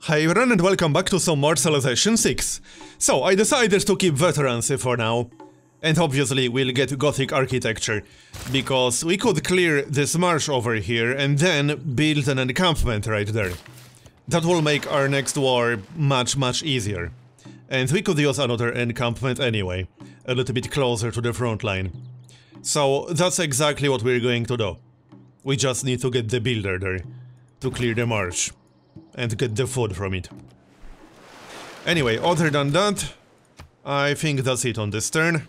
Hi everyone and welcome back to some more Civilization 6. So, I decided to keep veterancy for now. And obviously we'll get Gothic architecture. Because we could clear this marsh over here and then build an encampment right there. That will make our next war much easier. And we could use another encampment anyway. A little bit closer to the front line. So, that's exactly what we're going to do. We just need to get the builder there. To clear the marsh. And get the food from it. Anyway, other than that, I think that's it on this turn.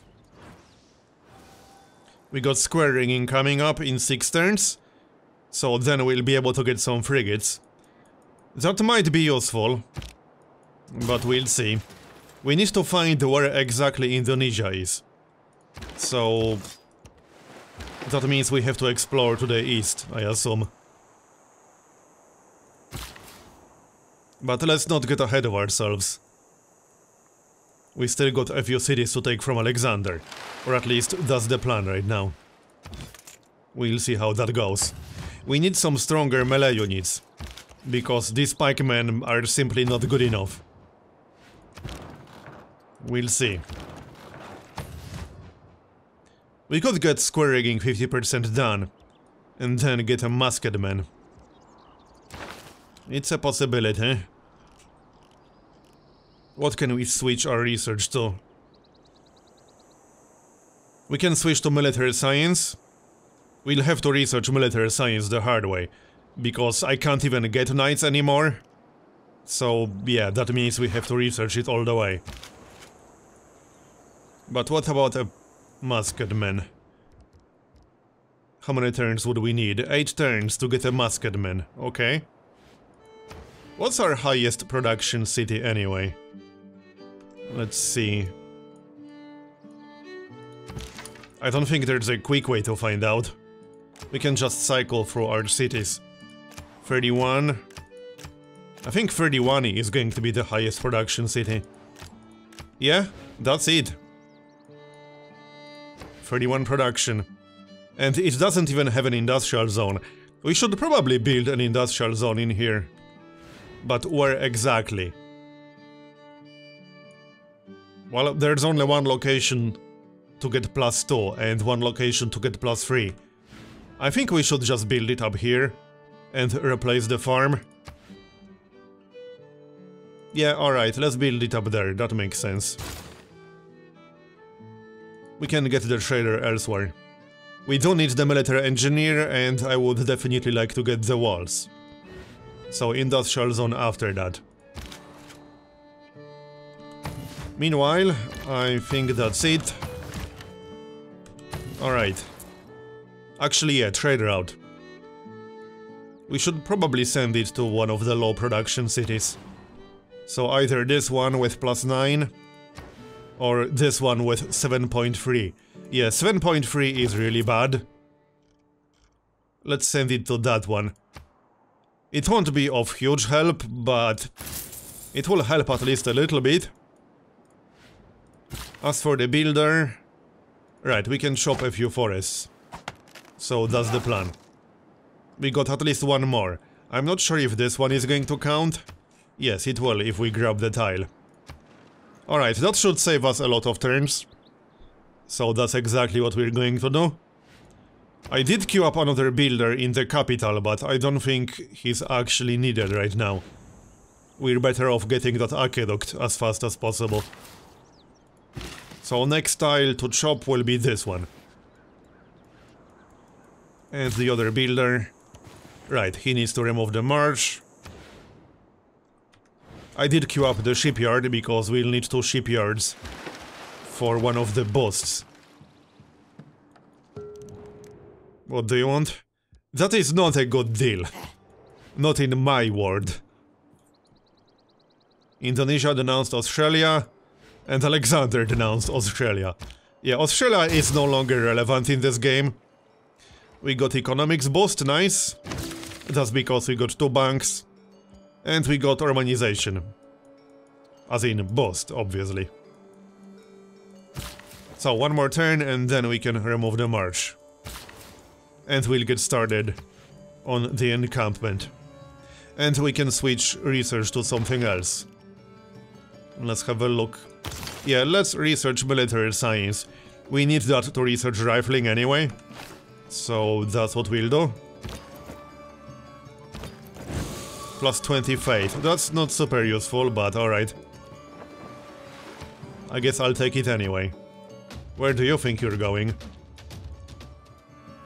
We got square ringing coming up in 6 turns, so then we'll be able to get some frigates. That might be useful, but we'll see. We need to find where exactly Indonesia is. So that means we have to explore to the east, I assume. But let's not get ahead of ourselves. We still got a few cities to take from Alexander. Or at least that's the plan right now. We'll see how that goes. We need some stronger melee units. Because these pikemen are simply not good enough. We'll see. We could get square rigging 50% done. And then get a musketman. It's a possibility. What can we switch our research to? We can switch to military science. We'll have to research military science the hard way. Because I can't even get knights anymore. So, yeah, that means we have to research it all the way. But what about a musketman? How many turns would we need? 8 turns to get a musketman, okay. What's our highest production city anyway? Let's see. I don't think there's a quick way to find out. We can just cycle through our cities. 31. I think 31 is going to be the highest production city. Yeah, that's it. 31 production. And it doesn't even have an industrial zone. We should probably build an industrial zone in here. But where exactly? Well, there's only one location to get +2 and one location to get +3. I think we should just build it up here and replace the farm. Yeah, alright, let's build it up there, that makes sense. We can get the trader elsewhere. We do need the military engineer and I would definitely like to get the walls. So industrial zone after that. Meanwhile, I think that's it. Alright. Actually, yeah, trader out. We should probably send it to one of the low production cities. So either this one with +9, or this one with 7.3. Yeah, 7.3 is really bad. Let's send it to that one. It won't be of huge help, but it will help at least a little bit. As for the builder... Right, we can chop a few forests. So that's the plan. We got at least one more. I'm not sure if this one is going to count. Yes, it will if we grab the tile. Alright, that should save us a lot of turns. So that's exactly what we're going to do. I did queue up another builder in the capital, but I don't think he's actually needed right now. We're better off getting that aqueduct as fast as possible. So next tile to chop will be this one. And the other builder... Right, he needs to remove the marsh. I did queue up the shipyard because we'll need 2 shipyards for one of the busts. What do you want? That is not a good deal. Not in my world. Indonesia denounced Australia, and Alexander denounced Australia. Yeah, Australia is no longer relevant in this game. We got economics boost, nice. That's because we got 2 banks. And we got urbanization. As in boost, obviously. So one more turn and then we can remove the march. And we'll get started on the encampment. And we can switch research to something else. Let's have a look. Yeah, let's research military science. We need that to research rifling anyway. So that's what we'll do. Plus 20 faith. That's not super useful, but alright. I guess I'll take it anyway. Where do you think you're going?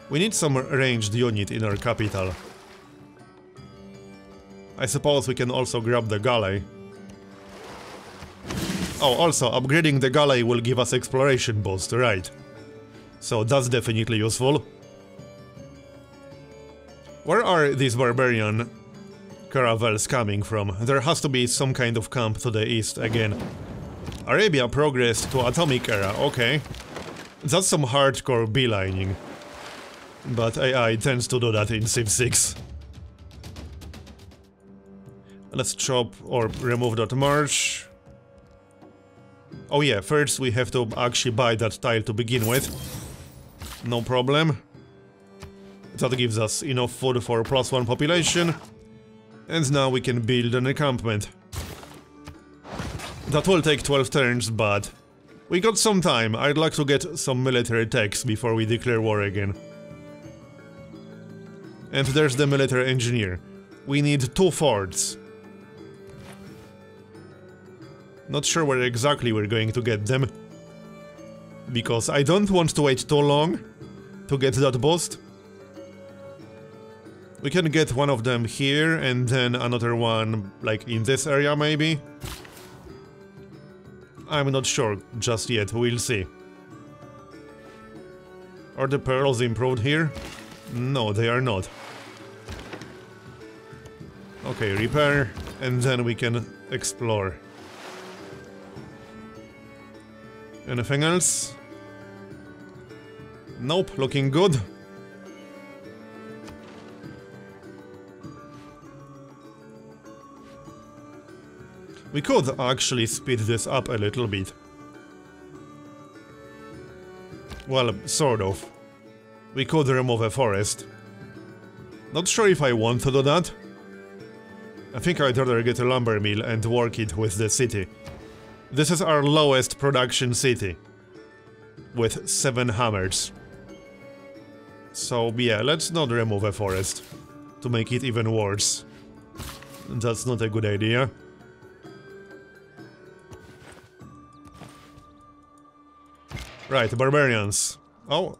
We need some ranged unit in our capital. I suppose we can also grab the galley. Oh, also, upgrading the galley will give us exploration boost, right? So that's definitely useful. Where are these barbarian caravels coming from? There has to be some kind of camp to the east again. Arabia progressed to atomic era, okay. That's some hardcore beelining. But AI tends to do that in Civ 6. Let's chop or remove that march. Oh yeah, first we have to actually buy that tile to begin with. No problem. That gives us enough food for +1 population. And now we can build an encampment. That will take 12 turns, but we got some time. I'd like to get some military techs before we declare war again. And there's the military engineer. We need 2 forts. Not sure where exactly we're going to get them. Because I don't want to wait too long to get that boost. We can get one of them here and then another one like in this area maybe. I'm not sure just yet, we'll see. Are the pearls improved here? No, they are not. Okay, repair, and then we can explore. Anything else? Nope, looking good. We could actually speed this up a little bit. Well, sort of. We could remove a forest. Not sure if I want to do that. I think I'd rather get a lumber mill and work it with the city. This is our lowest production city. With 7 hammers. So yeah, let's not remove a forest. To make it even worse. That's not a good idea. Right, barbarians. Oh,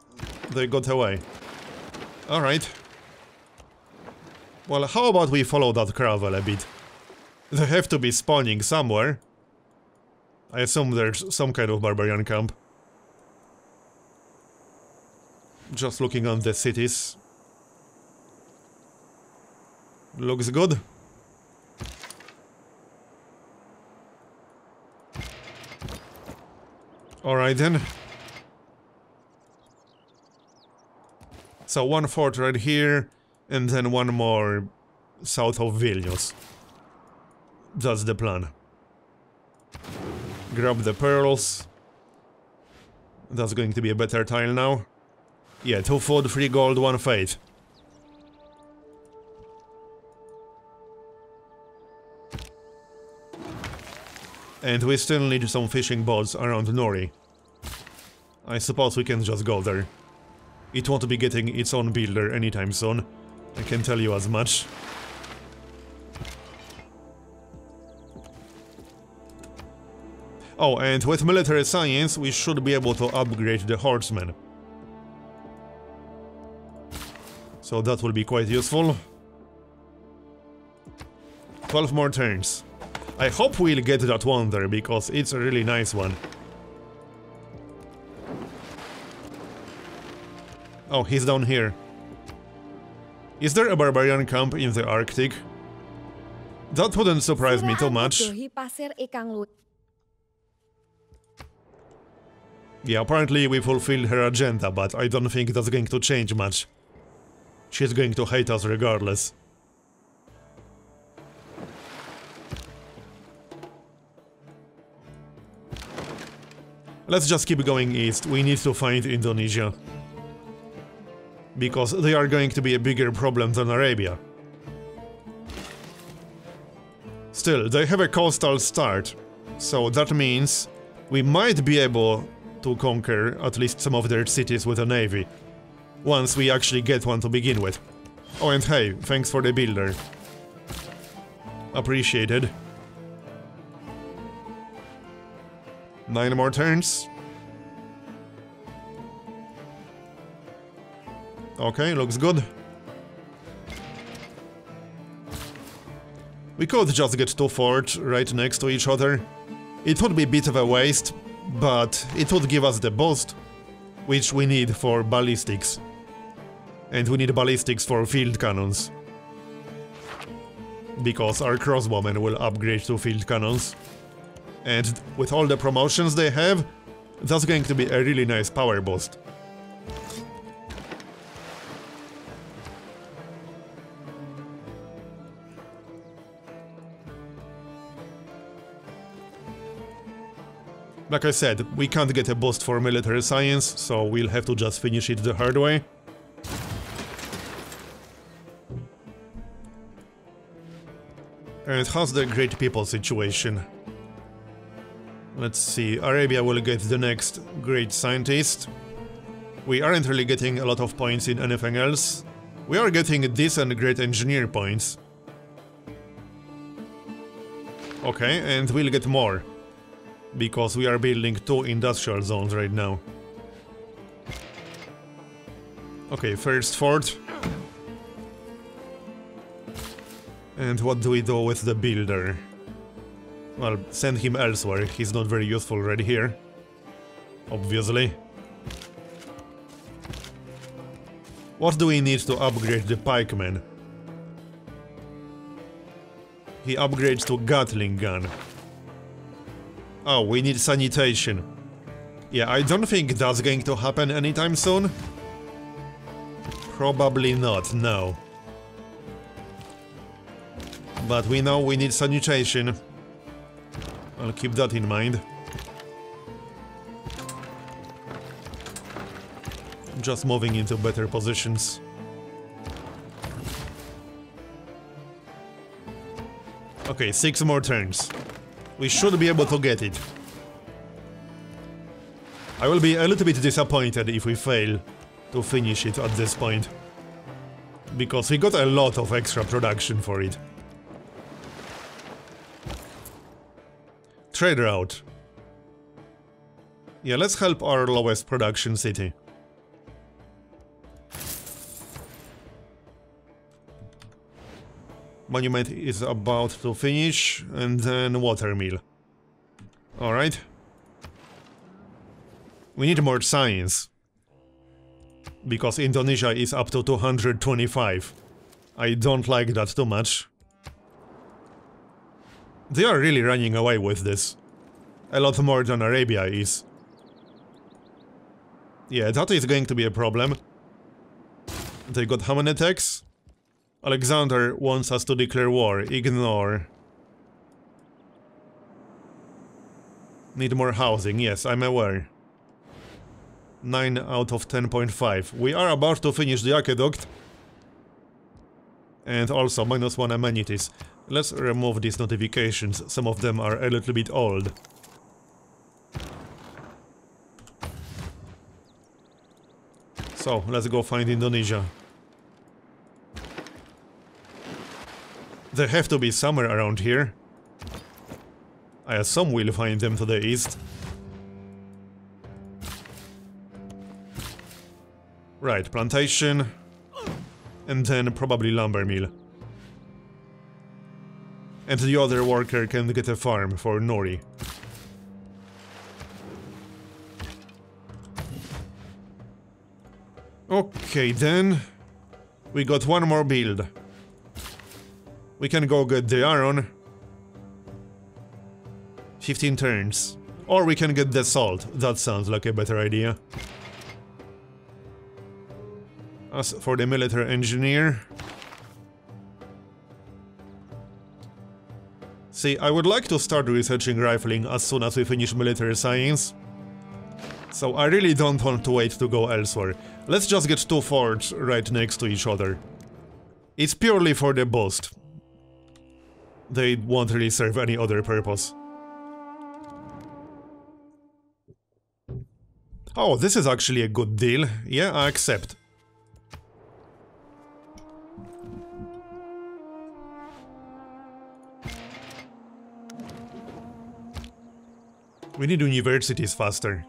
they got away. Alright. Well, how about we follow that caravel a bit? They have to be spawning somewhere. I assume there's some kind of barbarian camp. Just looking on the cities. Looks good. Alright then. So 1 fort right here, and then 1 more south of Vilnius. That's the plan. Grab the pearls. That's going to be a better tile now. Yeah, 2 food, 3 gold, 1 faith. And we still need some fishing boats around Nori. I suppose we can just go there. It won't be getting its own builder anytime soon. I can tell you as much. Oh, and with military science, we should be able to upgrade the horsemen. So that will be quite useful. 12 more turns. I hope we'll get that one there, because it's a really nice one. Oh, he's down here. Is there a barbarian camp in the Arctic? That wouldn't surprise me too much. Yeah, apparently we fulfilled her agenda, but I don't think that's going to change much. She's going to hate us regardless. Let's just keep going east. We need to find Indonesia. Because they are going to be a bigger problem than Arabia. Still, they have a coastal start, so that means we might be able to conquer at least some of their cities with a navy, once we actually get one to begin with. Oh, and hey, thanks for the builder. Appreciated. 9 more turns. Okay, looks good. We could just get 2 forts right next to each other. It would be a bit of a waste, but it would give us the boost, which we need for ballistics. And we need ballistics for field cannons, because our crossbowmen will upgrade to field cannons. And with all the promotions they have, that's going to be a really nice power boost. Like I said, we can't get a boost for military science, so we'll have to just finish it the hard way. And how's the great people situation? Let's see, Arabia will get the next great scientist. We aren't really getting a lot of points in anything else. We are getting decent great engineer points. Okay, and we'll get more, because we are building 2 industrial zones right now. Okay, first fort. And what do we do with the builder? Well, send him elsewhere, he's not very useful right here. Obviously. What do we need to upgrade the pikeman? He upgrades to Gatling gun. Oh, we need sanitation. Yeah, I don't think that's going to happen anytime soon. Probably not, no. But we know we need sanitation. I'll keep that in mind. Just moving into better positions. Okay, 6 more turns. We should be able to get it. I will be a little bit disappointed if we fail to finish it at this point, because we got a lot of extra production for it. Trade route. Yeah, let's help our lowest production city. Monument is about to finish, and then watermill. Alright. We need more science, because Indonesia is up to 225. I don't like that too much. They are really running away with this. A lot more than Arabia is. Yeah, that is going to be a problem. They got how many attacks? Alexander wants us to declare war. Ignore. Need more housing. Yes, I'm aware. 9 out of 10.5. We are about to finish the aqueduct. And also -1 amenities. Let's remove these notifications. Some of them are a little bit old. So, let's go find Indonesia. They have to be somewhere around here. I assume we'll find them to the east. Right, plantation. And then probably lumber mill. And the other worker can get a farm for Nori. Okay, then we got one more build. We can go get the iron. 15 turns. Or we can get the salt. That sounds like a better idea. As for the military engineer... See, I would like to start researching rifling as soon as we finish military science. So I really don't want to wait to go elsewhere. Let's just get 2 forts right next to each other. It's purely for the boost. They won't really serve any other purpose. Oh, this is actually a good deal. Yeah, I accept. We need universities faster.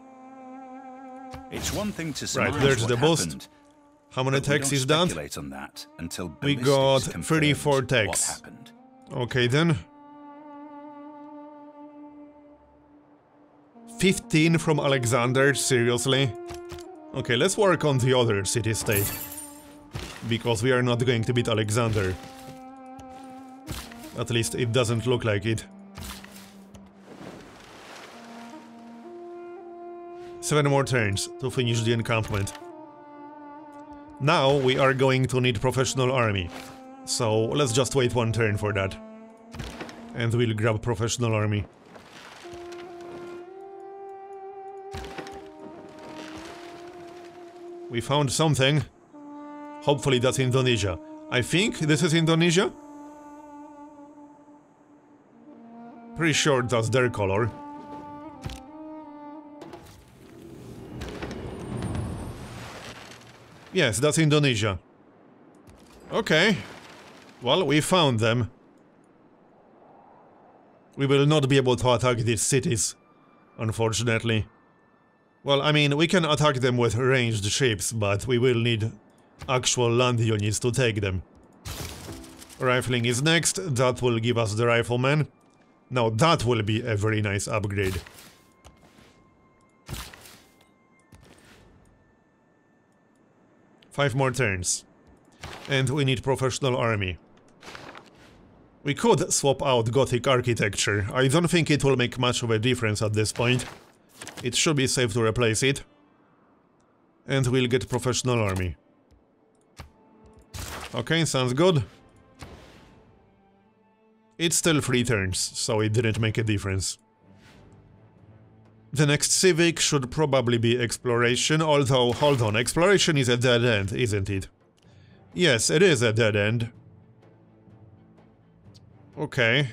It's one thing to surmise right, there's the boost. Happened, how many techs is that? On that until we got 34 techs. Okay then. 15 from Alexander, seriously? Okay, let's work on the other city-state. Because we are not going to beat Alexander. At least it doesn't look like it. 7 more turns to finish the encampment. Now we are going to need professional army. So let's just wait 1 turn for that. And we'll grab professional army. We found something. Hopefully that's Indonesia. I think this is Indonesia? Pretty sure that's their color. Yes, that's Indonesia. Okay. Well, we found them. We will not be able to attack these cities, unfortunately. Well, I mean, we can attack them with ranged ships, but we will need actual land units to take them. Rifling is next, that will give us the rifleman. Now that will be a very nice upgrade. Five more turns. And we need professional army. We could swap out Gothic architecture. I don't think it will make much of a difference at this point. It should be safe to replace it. And we'll get professional army. Okay, sounds good. It's still 3 turns, so it didn't make a difference. The next civic should probably be exploration, although, hold on, exploration is a dead end, isn't it? Yes, it is a dead end. Okay.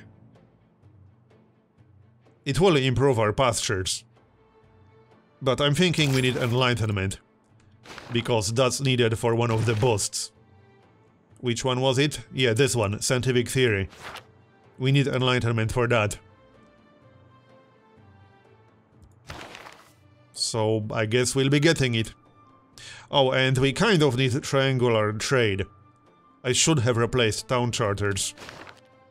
It will improve our pastures. But I'm thinking we need enlightenment. Because that's needed for one of the boosts. Which one was it? Yeah, this one, scientific theory. We need enlightenment for that. So, I guess we'll be getting it. Oh, and we kind of need triangular trade. I should have replaced town charters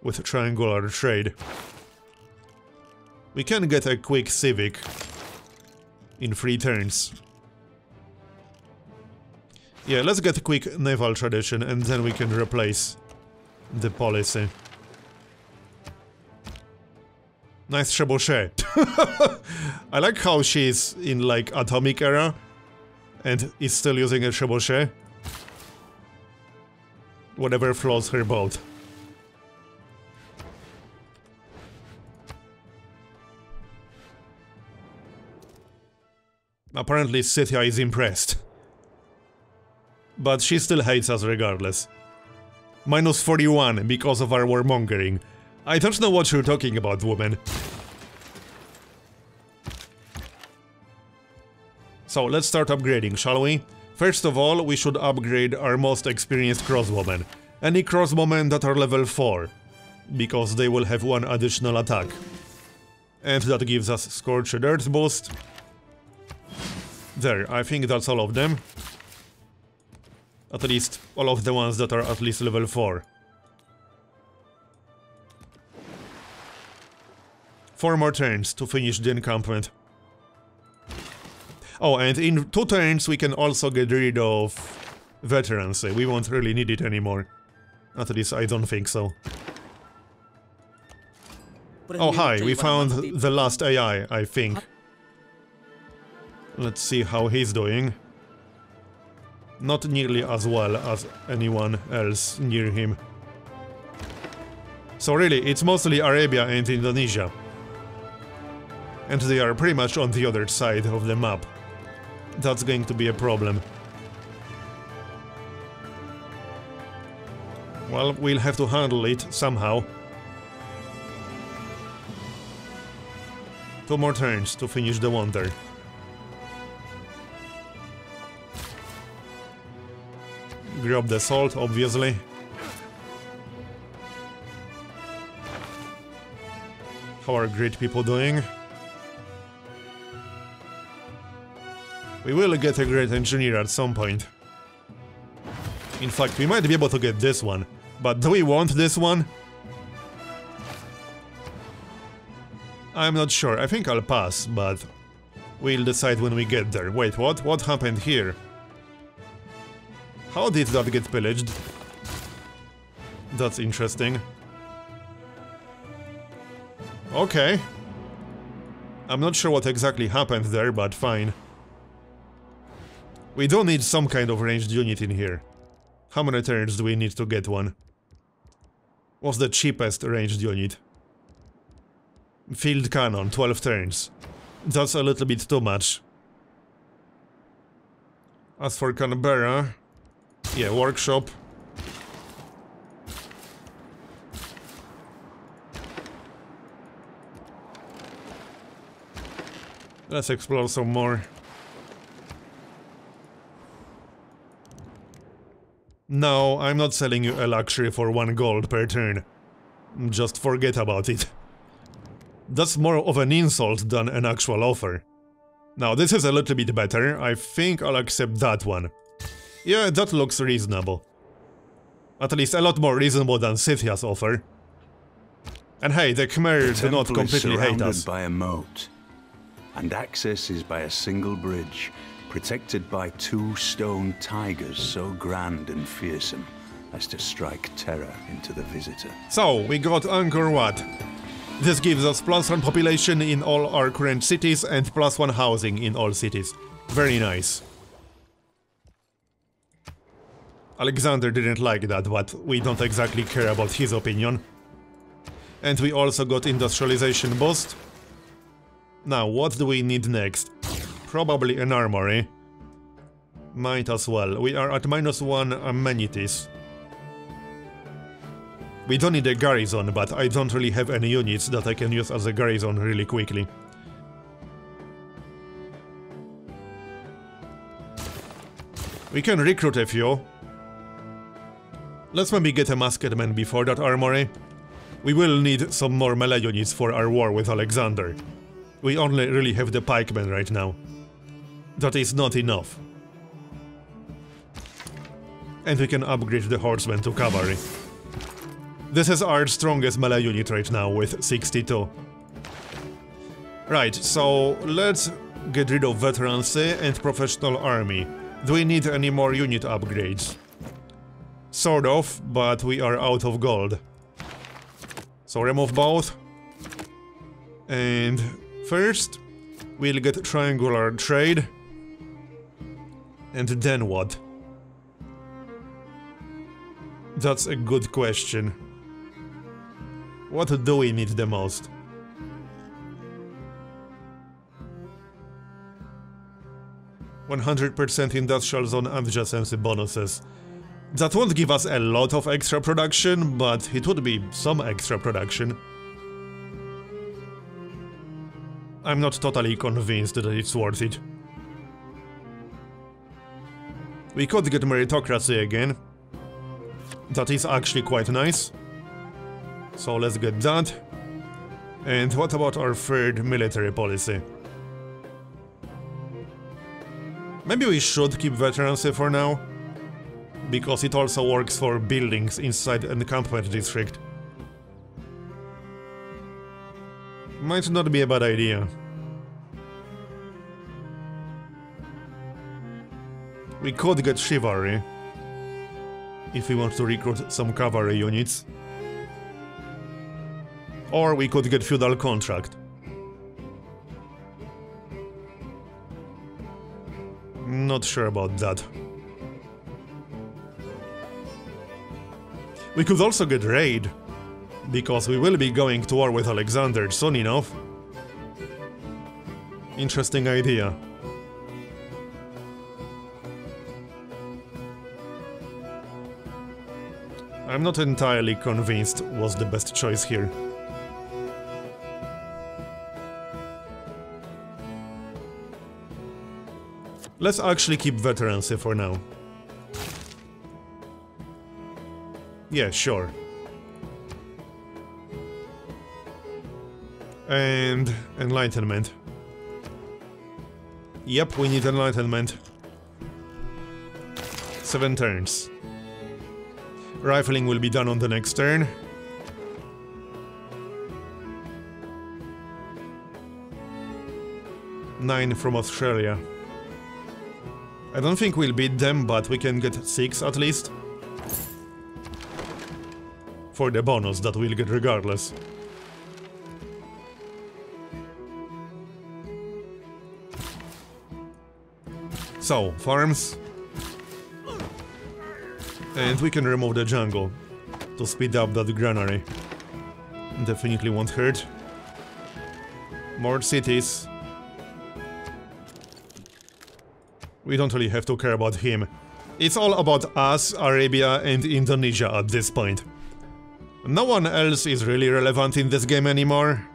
with triangular trade. We can get a quick civic in 3 turns. Yeah, let's get a quick naval tradition and then we can replace the policy. Nice trebuchet. I like how she's in like atomic era and is still using a trebuchet. Whatever floats her boat. Apparently Scythia is impressed. But she still hates us regardless. Minus 41 because of our warmongering. I don't know what you're talking about, woman. So let's start upgrading, shall we? First of all, we should upgrade our most experienced crossbowmen. Any crossbowmen that are level 4. Because they will have 1 additional attack. And that gives us Scorched Earth boost. There, I think that's all of them. At least all of the ones that are at least level 4. 4 more turns to finish the encampment. Oh, and in 2 turns we can also get rid of veterancy. We won't really need it anymore. At least I don't think so. Oh hi, we found the last AI, I think. Let's see how he's doing. Not nearly as well as anyone else near him. So really, it's mostly Arabia and Indonesia. And they are pretty much on the other side of the map. That's going to be a problem. Well, we'll have to handle it somehow. 2 more turns to finish the wonder. Grab the salt, obviously. How are great people doing? We will get a great engineer at some point. In fact, we might be able to get this one. But do we want this one? I'm not sure. I think I'll pass, but we'll decide when we get there. Wait, what? What happened here? How did that get pillaged? That's interesting. Okay. I'm not sure what exactly happened there, but fine. We do need some kind of ranged unit in here. How many turns do we need to get one? What's the cheapest ranged unit? Field cannon, 12 turns. That's a little bit too much. As for Canberra... Yeah, workshop. Let's explore some more. No, I'm not selling you a luxury for 1 gold per turn. Just forget about it. That's more of an insult than an actual offer. Now, this is a little bit better. I think I'll accept that one. Yeah, that looks reasonable. At least a lot more reasonable than Scythia's offer. And hey, the Khmer do not completely hate us. By a moat, and access is by a single bridge, protected by 2 stone tigers so grand and fearsome as to strike terror into the visitor. So, we got Angkor Wat. This gives us +1 population in all our current cities and +1 housing in all cities. Very nice. Alexander didn't like that, but we don't exactly care about his opinion. And we also got industrialization boost. Now, what do we need next? Probably an armory. Might as well. We are at -1 amenities. We don't need a garrison, but I don't really have any units that I can use as a garrison really quickly. We can recruit a few. Let's maybe get a musketman before that armory. We will need some more melee units for our war with Alexander. We only really have the pikemen right now. That is not enough. And we can upgrade the horsemen to cavalry. This is our strongest melee unit right now with 62. Right, so let's get rid of veterancy and professional army. Do we need any more unit upgrades? Sort of, but we are out of gold. So remove both. And first, we'll get triangular trade. And then what? That's a good question. What do we need the most? "100% industrial zone adjacency bonuses. That won't give us a lot of extra production, but it would be some extra production. I'm not totally convinced that it's worth it. We could get meritocracy again. That is actually quite nice. So let's get that. And what about our third military policy? Maybe we should keep veterancy for now, because it also works for buildings inside an encampment district. Might not be a bad idea. We could get chivalry, if we want to recruit some cavalry units. Or we could get feudal contract. Not sure about that. We could also get raid, because we will be going to war with Alexander soon enough. Interesting idea. I'm not entirely convinced was the best choice here. Let's actually keep veterancy for now. Yeah, sure. And enlightenment. Yep, we need enlightenment. 7 turns. Rifling will be done on the next turn. Nine from Australia. I don't think we'll beat them, but we can get 6 at least. For the bonus that we'll get regardless. So, farms. And we can remove the jungle to speed up that granary. Definitely won't hurt. More cities. We don't really have to care about him. It's all about us, Arabia and Indonesia at this point. No one else is really relevant in this game anymore.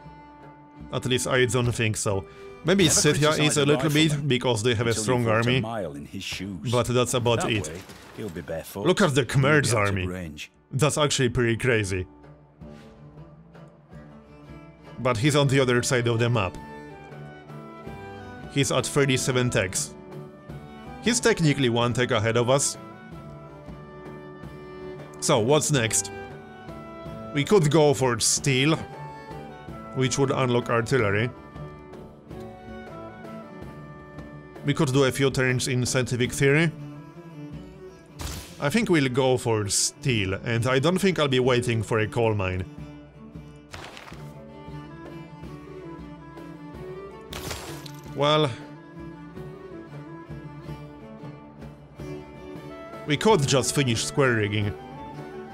At least I don't think so. Maybe Scythia is a little bit, because they have a strong army. But that's about it. Look at the Khmer's army. That's actually pretty crazy. But he's on the other side of the map. He's at 37 techs. He's technically 1 tech ahead of us. So, what's next? We could go for steel, which would unlock artillery. We could do a few turns in scientific theory. I think we'll go for steel, and I don't think I'll be waiting for a coal mine. Well... we could just finish square rigging,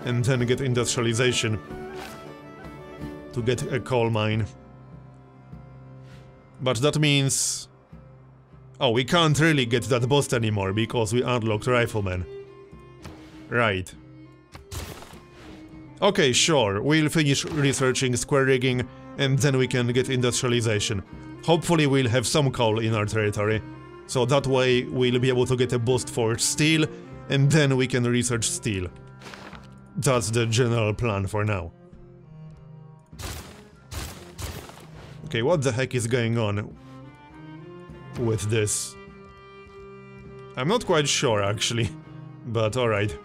and then get industrialization to get a coal mine. But that means... oh, we can't really get that boost anymore, because we unlocked riflemen. Right. Okay, sure, we'll finish researching square rigging, and then we can get industrialization. Hopefully we'll have some coal in our territory, so that way we'll be able to get a boost for steel, and then we can research steel. That's the general plan for now. Okay, what the heck is going on with this? I'm not quite sure, actually, but alright.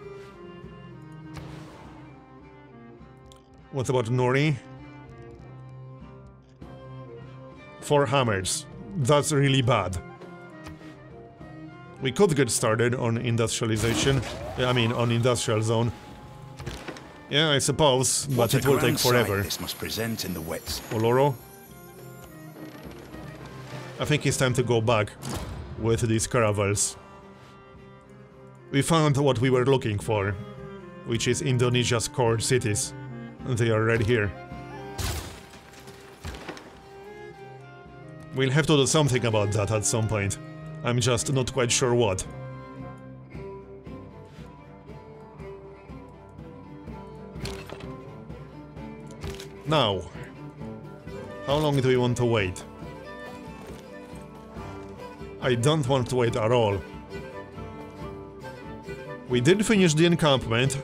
What about Nori? 4 hammers. That's really bad. We could get started on industrialization. I mean, on industrial zone. Yeah, I suppose, but it will take forever. This must present in the wets. Oloro? I think it's time to go back with these caravels. We found what we were looking for, which is Indonesia's core cities. They are right here. We'll have to do something about that at some point. I'm just not quite sure what. Now, how long do we want to wait? I don't want to wait at all. We did finish the encampment,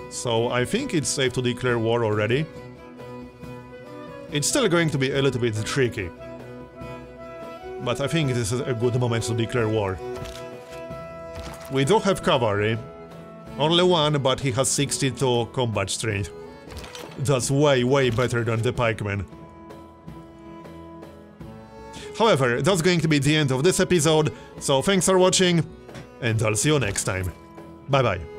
so I think it's safe to declare war already. It's still going to be a little bit tricky, but I think this is a good moment to declare war. We do have cavalry. Only 1, but he has 62 combat strength. That's way better than the pikemen. However, that's going to be the end of this episode, so thanks for watching, and I'll see you next time. Bye bye.